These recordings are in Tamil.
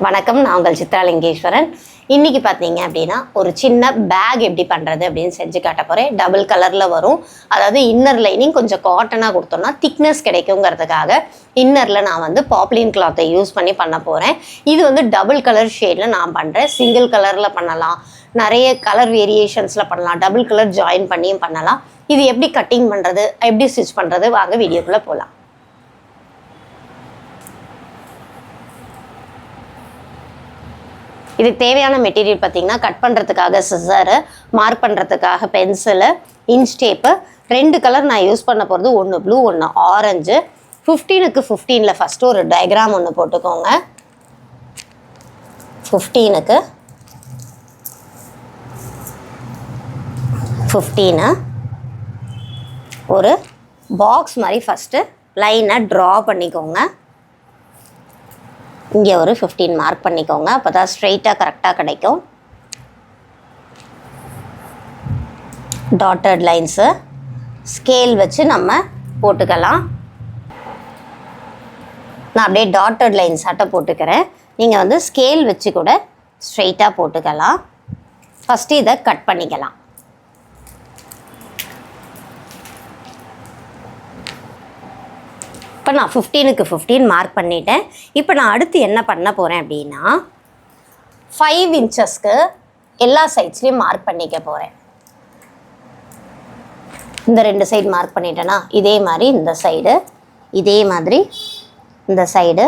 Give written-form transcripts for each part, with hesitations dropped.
வணக்கம், நான் உங்கள் சித்ராலிங்கேஸ்வரன். இன்றைக்கி பார்த்தீங்க அப்படின்னா ஒரு சின்ன பேக் எப்படி பண்ணுறது அப்படின்னு செஞ்சு காட்ட போகிறேன். டபுள் கலரில் வரும். அதாவது இன்னர் லைனிங் கொஞ்சம் காட்டனாக கொடுத்தோம்னா திக்னஸ் கிடைக்குங்கிறதுக்காக இன்னரில் நான் வந்து பாப்லின் கிளாத்தை யூஸ் பண்ணி பண்ண போகிறேன். இது வந்து டபுள் கலர் ஷேடில் நான் பண்ணுறேன். சிங்கிள் கலரில் பண்ணலாம், நிறைய கலர் வேரியேஷன்ஸில் பண்ணலாம், டபுள் கலர் ஜாயின் பண்ணியும் பண்ணலாம். இது எப்படி கட்டிங் பண்ணுறது, எப்படி ஸ்டிச் பண்ணுறது, வாங்க வீடியோக்குள்ளே போகலாம். இதுக்கு தேவையான மெட்டீரியல் பார்த்திங்கன்னா கட் பண்ணுறதுக்காக சிசரு, மார்க் பண்ணுறதுக்காக பென்சிலு, இன்ச் டேப்பு, 2 கலர் நான் யூஸ் பண்ண போகிறது. ஒன்று ப்ளூ, ஒன்று ஆரஞ்சு. 15க்கு 15 ஃபஸ்ட்டு ஒரு டயக்ராம் ஒன்று போட்டுக்கோங்க. 15க்கு 15 ஒரு பாக்ஸ் மாதிரி ஃபஸ்ட்டு லைனை ட்ரா பண்ணிக்கோங்க. இங்கே ஒரு 15 மார்க் பண்ணிக்கோங்க. அப்போ தான் ஸ்ட்ரெயிட்டாக கரெக்டாக கிடைக்கும். டாட்டட் லைன்ஸு ஸ்கேல் வச்சு நம்ம போட்டுக்கலாம். நான் அப்படியே டாட்டட் லைன்ஸ் போட்டுக்கிறேன். நீங்கள் வந்து ஸ்கேல் வச்சு கூட ஸ்ட்ரெயிட்டாக போட்டுக்கலாம். ஃபஸ்ட்டு இதை கட் பண்ணிக்கலாம். இப்போ நான் 15க்கு 15 மார்க் பண்ணிட்டேன். இப்போ நான் அடுத்து என்ன பண்ண போகிறேன் அப்படின்னா 5 இன்ச்சஸ்க்கு எல்லா சைட்ஸ்லேயும் மார்க் பண்ணிக்க போகிறேன். இந்த 2 சைடு மார்க் பண்ணிட்டேன்னா இதே மாதிரி இந்த சைடு, இதே மாதிரி இந்த சைடு.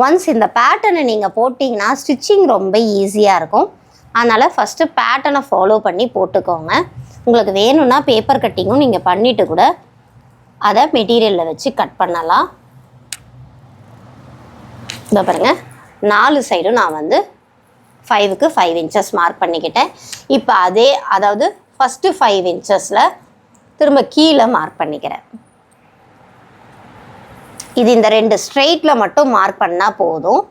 ஒன்ஸ் இந்த பேட்டர்னை நீங்கள் போட்டிங்கன்னா ஸ்டிச்சிங் ரொம்ப ஈஸியாக இருக்கும். அதனால் ஃபஸ்ட்டு பேட்டர்னை ஃபாலோ பண்ணி போட்டுக்கோங்க. உங்களுக்கு வேணும்னா பேப்பர் கட்டிங்கும் நீங்கள் பண்ணிவிட்டு கூட அதை மெட்டீரியலில் வச்சு கட் பண்ணலாம். இதை பாருங்கள், 4 சைடும் நான் வந்து 5க்கு 5 இன்ச்சஸ் மார்க் பண்ணிக்கிட்டேன். இப்போ அதாவது ஃபஸ்ட்டு 5 இன்ச்சஸில் திரும்ப கீழே மார்க் பண்ணிக்கிறேன். இது இந்த 2 ஸ்ட்ரெயிட்டில் மட்டும் மார்க் பண்ணால் போதும்.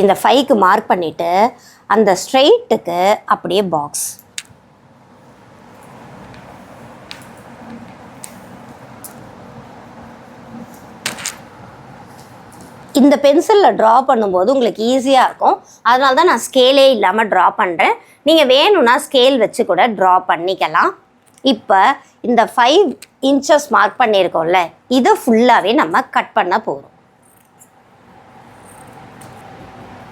இந்த 5க்கு மார்க் பண்ணிவிட்டு அந்த ஸ்ட்ரெயிட்டுக்கு அப்படியே பாக்ஸ். இந்த பென்சிலில் ட்ரா பண்ணும்போது உங்களுக்கு ஈஸியாக இருக்கும். அதனால தான் நான் ஸ்கேலே இல்லாமல் ட்ரா பண்ணுறேன். நீங்கள் வேணும்னா ஸ்கேல் வச்சு கூட ட்ரா பண்ணிக்கலாம். இப்போ இந்த 5 இன்ச்சஸ் மார்க் பண்ணியிருக்கோம்ல, இதை ஃபுல்லாகவே நம்ம கட் பண்ண போகிறோம்.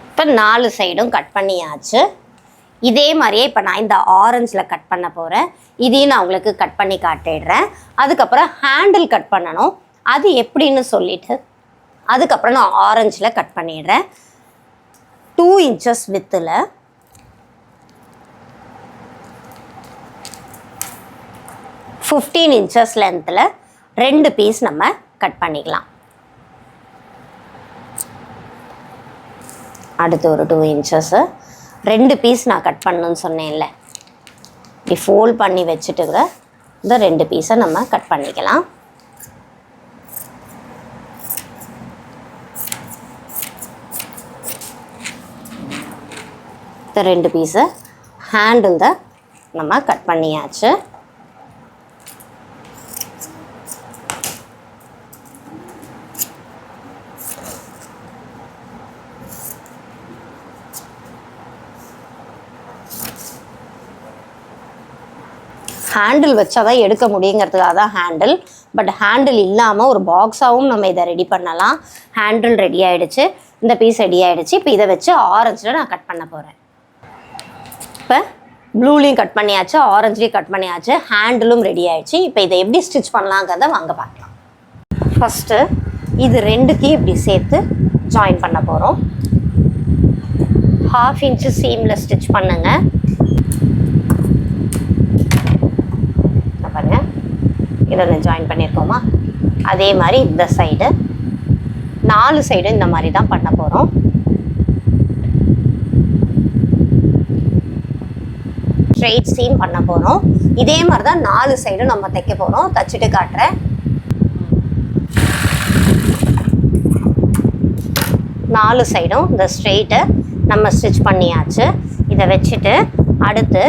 இப்போ 4 சைடும் கட் பண்ணியாச்சு. இதே மாதிரியே இப்போ நான் இந்த ஆரஞ்சில் கட் பண்ண போகிறேன். இதையும் நான் உங்களுக்கு கட் பண்ணி காட்டிடுறேன். அதுக்கப்புறம் ஹேண்டில் கட் பண்ணணும். அது எப்படின்னு சொல்லிவிட்டு அதுக்கப்புறம் நான் ஆரஞ்சில் கட் பண்ணிடுறேன். 2 இன்ச்சஸ் வித்தில் 15 இன்ச்சஸ் லென்த்தில் 2 பீஸ் நம்ம கட் பண்ணிக்கலாம். அடுத்து ஒரு 2 இன்ச்சஸ்ஸு 2 பீஸ் நான் கட் பண்ணணுன்னு சொன்னேன்ல, இப்படி ஃபோல்ட் பண்ணி வச்சுட்டு கூட இந்த 2 பீஸை நம்ம கட் பண்ணிக்கலாம். இந்த 2 பீஸை ஹேண்டில் தான் நம்ம கட் பண்ணியாச்சு. ஹேண்டில் வச்சா தான் எடுக்க முடியுங்கிறதுக்காக தான் ஹேண்டில். பட் ஹேண்டில் இல்லாமல் ஒரு பாக்ஸாகவும் நம்ம இதை ரெடி பண்ணலாம். ஹேண்டில் ரெடி ஆகிடுச்சு, இந்த பீஸ் ரெடி ஆகிடுச்சு. இப்போ இதை வச்சு ஆரஞ்சில் நான் கட் பண்ண போகிறேன். இப்போ ப்ளூலையும் கட் பண்ணியாச்சு, ஆரஞ்சுலேயும் கட் பண்ணியாச்சு, ஹேண்டிலும் ரெடி ஆகிடுச்சு. இப்போ இதை எப்படி ஸ்டிச் பண்ணலாங்கிறத வாங்க பார்க்கலாம். ஃபஸ்ட்டு இது 2த்தையும் இப்படி சேர்த்து ஜாயின் பண்ண போகிறோம். 1/2 இன்ச்சு சீமில் ஸ்டிச் பண்ணுங்கள். பாருங்கள், இதை ஜாயின் பண்ணியிருக்கோமா, அதே மாதிரி இந்த சைடு 4 சைடும் இந்த மாதிரி தான் பண்ண போகிறோம். ஸ்ட்ரெயிட் சீம் பண்ண போகிறோம். இதே மாதிரி தான் 4 சைடும் நம்ம தைக்க போகிறோம். தைச்சிட்டு காட்டுறேன். 4 சைடும் இந்த ஸ்ட்ரெயிட்டை நம்ம ஸ்டிச் பண்ணியாச்சு. இதை வச்சுட்டு அடுத்து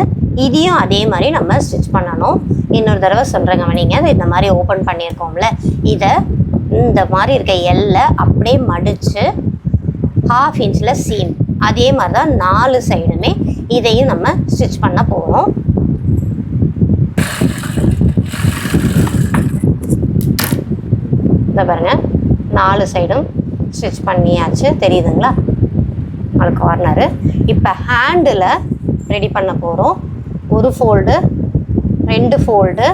இதையும் அதே மாதிரி நம்ம ஸ்டிச் பண்ணணும். இன்னொரு தடவை சொல்கிறேங்க, நீங்கள் இந்த மாதிரி ஓப்பன் பண்ணியிருக்கோம்ல, இதை இந்த மாதிரி இருக்க எல்லை அப்படியே மடித்து 1/2 இன்ச்சில் சீம். அதே மாதிரி தான் 4 சைடுமே இதையும் நம்ம ஸ்டிச் பண்ண போகிறோம். இதை பாருங்கள், 4 சைடும் ஸ்டிச் பண்ணியாச்சு, தெரியுதுங்களா? 4 கார்னரு. இப்போ ஹேண்டில் ரெடி பண்ண போகிறோம். ஒரு ஃபோல்டு, 2 ஃபோல்டு,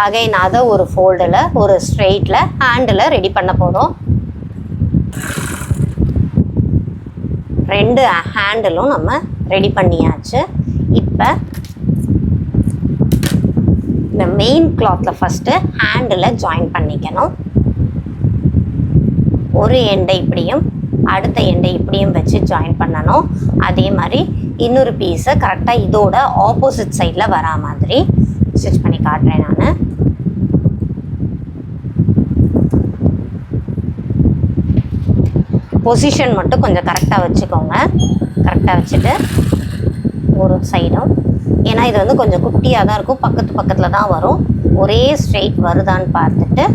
அகைன் அதை ஒரு ஃபோல்டில் ஒரு ஸ்ட்ரெயிட்டில் ஹேண்டில் ரெடி பண்ண போகிறோம். 2 ஹேண்டிலும் நம்ம ரெடி பண்ணியாச்சு. இப்போ இந்த மெயின் கிளாத்தில் ஃபஸ்ட்டு ஹேண்டில் ஜாயின் பண்ணிக்கணும். ஒரு எண்டை இப்படியும் அடுத்த எண்டை இப்படியும் வச்சு ஜாயின் பண்ணணும். அதே மாதிரி இன்னொரு பீஸை கரெக்டாக இதோட ஆப்போசிட் சைடில் வரா மாதிரி ஸ்டிச் பண்ணி காட்டுறேன் நான். பொசிஷன் மட்டும் கொஞ்சம் கரெக்டாக வச்சுக்கோங்க. கரெக்டாக வச்சுட்டு ஒரு சைடும், ஏன்னா இது வந்து கொஞ்சம் குட்டியாக தான் இருக்கும், பக்கத்தில் தான் வரும். ஒரே ஸ்ட்ரெயிட் வருதான்னு பார்த்துட்டு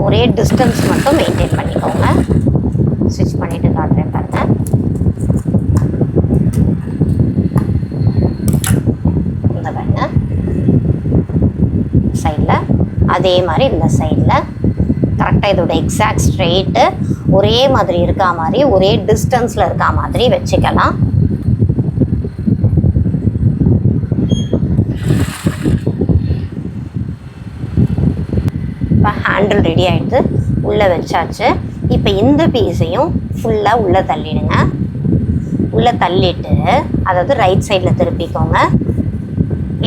ஒரே டிஸ்டன்ஸ் மட்டும் மெயின்டைன் பண்ணிக்கோங்க. ஸ்டிச் பண்ணிவிட்டு காட்டுறேன் பாருங்கள். இந்த பாருங்க சைடில், அதே மாதிரி இந்த சைடில் கரெக்டாக இதோட எக்ஸாக்ட் ஸ்ட்ரெயிட்டு ஒரே மாதிரி இருக்கா மாதிரி, ஒரே டிஸ்டன்ஸில் இருக்கா மாதிரி வச்சுக்கலாம். இப்போ ஹேண்டில் ரெடி ஆகிடுது, உள்ளே வச்சாச்சு. இப்போ இந்த பீஸையும் ஃபுல்லாக உள்ளே தள்ளிடுங்க. உள்ளே தள்ளிட்டு, அதாவது ரைட் சைடில் திருப்பிக்கோங்க.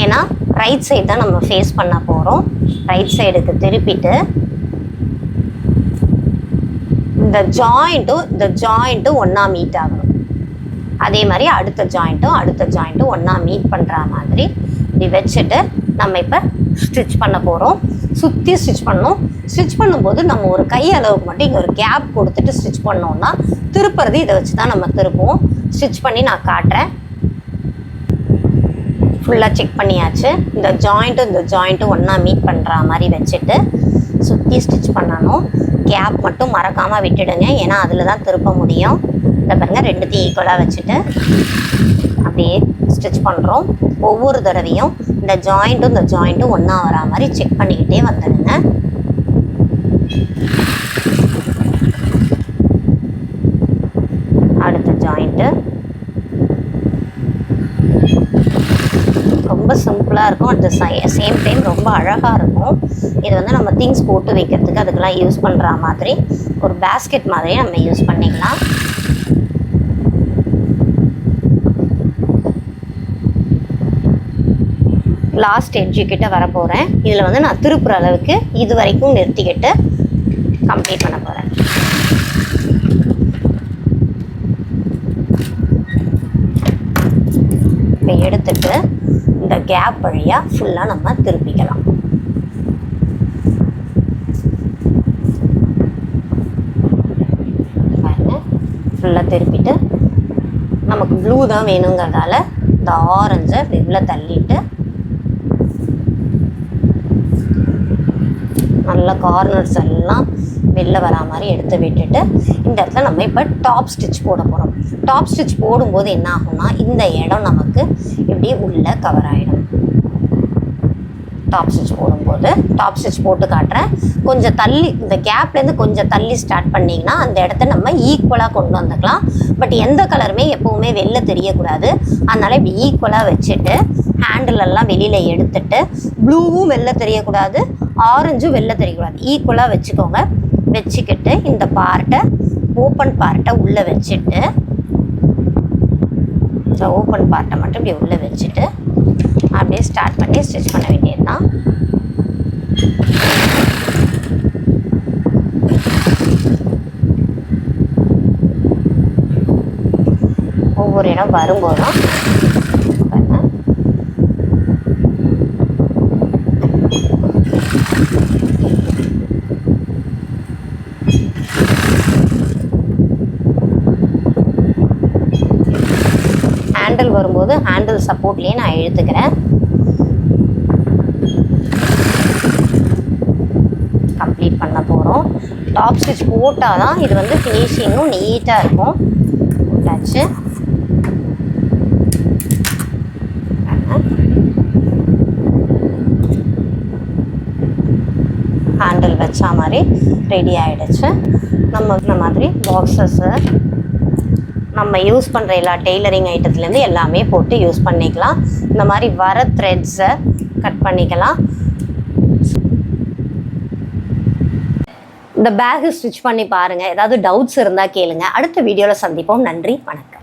ஏன்னா ரைட் சைடு தான் நம்ம ஃபேஸ் பண்ண போகிறோம். ரைட் சைடுக்கு திருப்பிட்டு இந்த ஜாயிண்ட்டும் ஒன்றா மீட் ஆகணும். அதே மாதிரி அடுத்த ஜாயிண்ட்டும் ஒன்றா மீட் பண்ணுற மாதிரி இப்படி வச்சுட்டு நம்ம இப்போ ஸ்டிச் பண்ண போகிறோம். சுற்றி ஸ்டிச் பண்ணணும். ஸ்டிச் பண்ணும்போது நம்ம ஒரு கை அளவுக்கு மட்டும் இங்கே ஒரு கேப் கொடுத்துட்டு ஸ்டிச் பண்ணோம்னா, திருப்புறது இதை வச்சு தான் நம்ம திருப்புவோம். ஸ்டிச் பண்ணி நான் காட்டுறேன். ஃபுல்லாக செக் பண்ணியாச்சு. இந்த ஜாயிண்ட்டும் ஒன்றா மீட் பண்ணுற மாதிரி வச்சுட்டு சுற்றி ஸ்டிச் பண்ணணும். கேப் மட்டும் மறக்காமல் விட்டுடுங்க, ஏன்னா அதில் தான் திருப்ப முடியும். இதை பாருங்கள், 2த்தையும் ஈக்குவலாக வச்சுட்டு அப்படியே ஸ்டிச் பண்ணுறோம். ஒவ்வொரு தடவையும் இந்த ஜாயிண்ட்டும் ஒன்றா வரா மாதிரி செக் பண்ணிக்கிட்டே வந்துடுங்க. அடுத்த ஜாயிண்ட்டு ரொம்ப சிம்பிளாக இருக்கும். அட் த சேம் டைம் ரொம்ப அழகாக இருக்கும். இது வந்து நம்ம திங்ஸ் போட்டு வைக்கிறதுக்கு அதுக்கெல்லாம் யூஸ் பண்ணுற மாதிரி ஒரு பேஸ்கெட் மாதிரி நம்ம யூஸ் பண்ணிக்கலாம். லாஸ்ட் எட்ஜுக்கிட்ட வர போகிறேன். இதில் வந்து நான் திருப்புற அளவுக்கு இது வரைக்கும் நிறுத்திக்கிட்டு கம்ப்ளீட் பண்ண போகிறேன். இப்போ எடுத்துட்டு இந்த கேப் வழியாக ஃபுல்லாக நம்ம திருப்பிக்கலாம். பாருங்கள், ஃபுல்லாக திருப்பிட்டு நமக்கு ப்ளூ தான் வேணுங்கிறதால இந்த ஆரஞ்சை இவ்வளோ தள்ளிட்டு நல்லா கார்னர்ஸ் எல்லாம் வெளில வரா மாதிரி எடுத்து விட்டுட்டு இந்த இடத்துல நம்ம இப்போ டாப் ஸ்டிச் போட போகிறோம். டாப் ஸ்டிச் போடும்போது என்ன ஆகும்னா, இந்த இடம் நமக்கு இப்படி உள்ளே கவர் ஆகிடும். டாப் ஸ்டிச் போடும்போது டாப் ஸ்டிச் போட்டு காட்டுறேன். கொஞ்சம் தள்ளி, இந்த கேப்லேருந்து கொஞ்சம் தள்ளி ஸ்டார்ட் பண்ணிங்கன்னா அந்த இடத்த நம்ம ஈக்குவலாக கொண்டு வந்துக்கலாம். பட் எந்த கலருமே எப்போவுமே வெளில தெரியக்கூடாது. அதனால் இப்படி ஈக்குவலாக வச்சுட்டு ஹேண்டிலெல்லாம் வெளியில் எடுத்துட்டு, ப்ளூவும் வெளில தெரியக்கூடாது, ஆரஞ்சும் வெளில தெரியக்கூடாது, ஈக்குவலாக வச்சுக்கோங்க. வச்சுக்கிட்டு இந்த ஓப்பன் பார்ட்டை உள்ளே வச்சுட்டு, ஓப்பன் பார்ட்டை மட்டும் இப்படி உள்ளே வச்சுட்டு அப்படியே ஸ்டார்ட் பண்ணி ஸ்டிச் பண்ண வேண்டியது தான். ஒவ்வொரு இடம் வரும்போதும் ஹேண்டில் வரும்போது ஹேண்டில் சப்போர்ட்லேயே நான் இழுத்துக்கிறேன். கம்ப்ளீட் பண்ண போகிறோம். டாப் ஸ்டிச் போட்டால் தான் இது வந்து ஃபினிஷிங்கும் நீட்டாக இருக்கும். போட்டாச்சு. ஹேண்டில் வச்சா மாதிரி ரெடி ஆகிடுச்சு. நம்ம இந்த மாதிரி பாக்ஸஸ்ஸு நம்ம யூஸ் பண்ணுற எல்லா டெய்லரிங் ஐட்டத்துலேருந்து எல்லாமே போட்டு யூஸ் பண்ணிக்கலாம். இந்த மாதிரி வர த்ரெட்ஸை கட் பண்ணிக்கலாம். இந்த பேகு ஸ்டிச் பண்ணி பாருங்கள். ஏதாவது டவுட்ஸ் இருந்தால் கேளுங்க. அடுத்த வீடியோவில் சந்திப்போம். நன்றி, வணக்கம்.